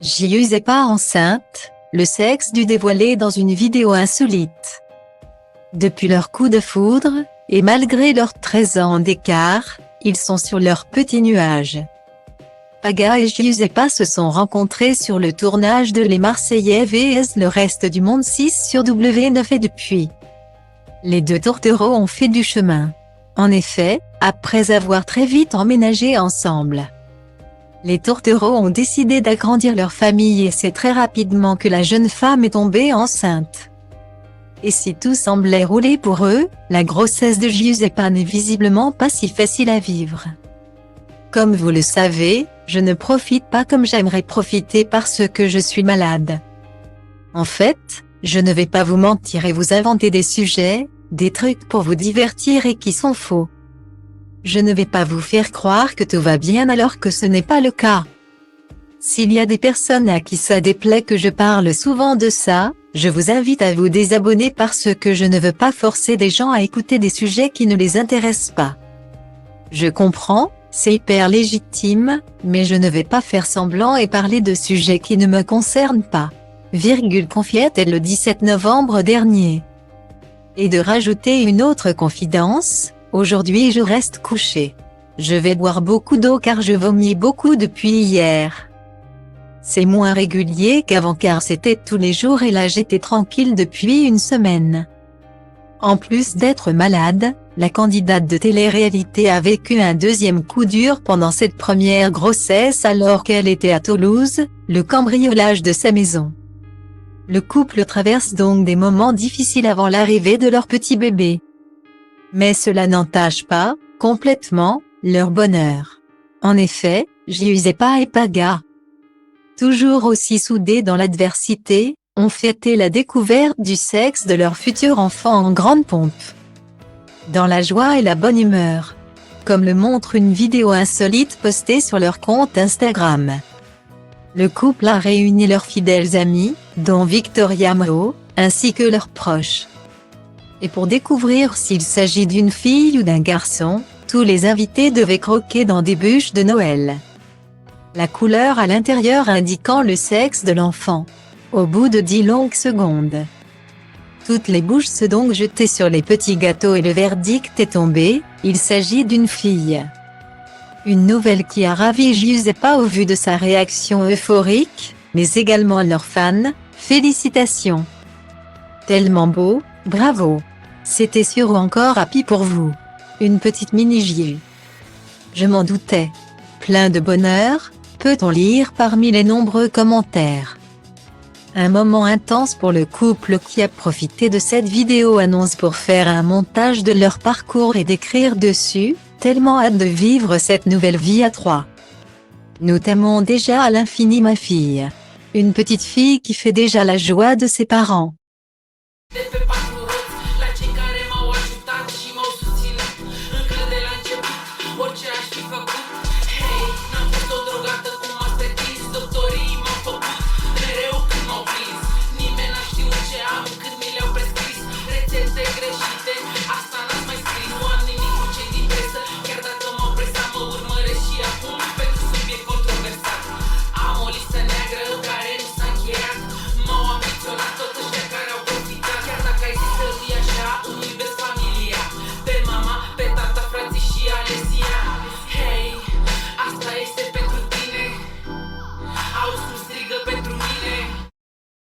Giuseppa enceinte, le sexe du dévoilé dans une vidéo insolite. Depuis leur coup de foudre, et malgré leurs 13 ans d'écart, ils sont sur leur petit nuage. Paga et Giuseppa se sont rencontrés sur le tournage de Les Marseillais vs le reste du monde 6 sur W9 et depuis. Les deux tourtereaux ont fait du chemin. En effet, après avoir très vite emménagé ensemble, les tourtereaux ont décidé d'agrandir leur famille et c'est très rapidement que la jeune femme est tombée enceinte. Et si tout semblait rouler pour eux, la grossesse de Giuseppa n'est visiblement pas si facile à vivre. Comme vous le savez, je ne profite pas comme j'aimerais profiter parce que je suis malade. En fait, je ne vais pas vous mentir et vous inventer des sujets, des trucs pour vous divertir et qui sont faux. Je ne vais pas vous faire croire que tout va bien alors que ce n'est pas le cas. S'il y a des personnes à qui ça déplaît que je parle souvent de ça, je vous invite à vous désabonner parce que je ne veux pas forcer des gens à écouter des sujets qui ne les intéressent pas. Je comprends, c'est hyper légitime, mais je ne vais pas faire semblant et parler de sujets qui ne me concernent pas. Confiait-elle le 17 novembre dernier. Et de rajouter une autre confidence, aujourd'hui je reste couchée. Je vais boire beaucoup d'eau car je vomis beaucoup depuis hier. C'est moins régulier qu'avant car c'était tous les jours et là j'étais tranquille depuis une semaine. En plus d'être malade, la candidate de télé-réalité a vécu un deuxième coup dur pendant cette première grossesse alors qu'elle était à Toulouse, le cambriolage de sa maison. Le couple traverse donc des moments difficiles avant l'arrivée de leur petit bébé. Mais cela n'entache pas, complètement, leur bonheur. En effet, Giuseppa et Paga, toujours aussi soudés dans l'adversité, ont fêté la découverte du sexe de leur futur enfant en grande pompe. Dans la joie et la bonne humeur. Comme le montre une vidéo insolite postée sur leur compte Instagram. Le couple a réuni leurs fidèles amis, dont Victoria Moe, ainsi que leurs proches. Et pour découvrir s'il s'agit d'une fille ou d'un garçon, tous les invités devaient croquer dans des bûches de Noël. La couleur à l'intérieur indiquant le sexe de l'enfant. Au bout de 10 longues secondes, toutes les bouches se donc jetées sur les petits gâteaux et le verdict est tombé, il s'agit d'une fille. Une nouvelle qui a ravi Giuseppa au vu de sa réaction euphorique, mais également leurs fans, félicitations. Tellement beau, bravo. C'était sûr ou encore happy pour vous. Une petite mini-Giu. Je m'en doutais. Plein de bonheur, peut-on lire parmi les nombreux commentaires. Un moment intense pour le couple qui a profité de cette vidéo annonce pour faire un montage de leur parcours et d'écrire dessus, tellement hâte de vivre cette nouvelle vie à trois. Nous t'aimons déjà à l'infini ma fille. Une petite fille qui fait déjà la joie de ses parents.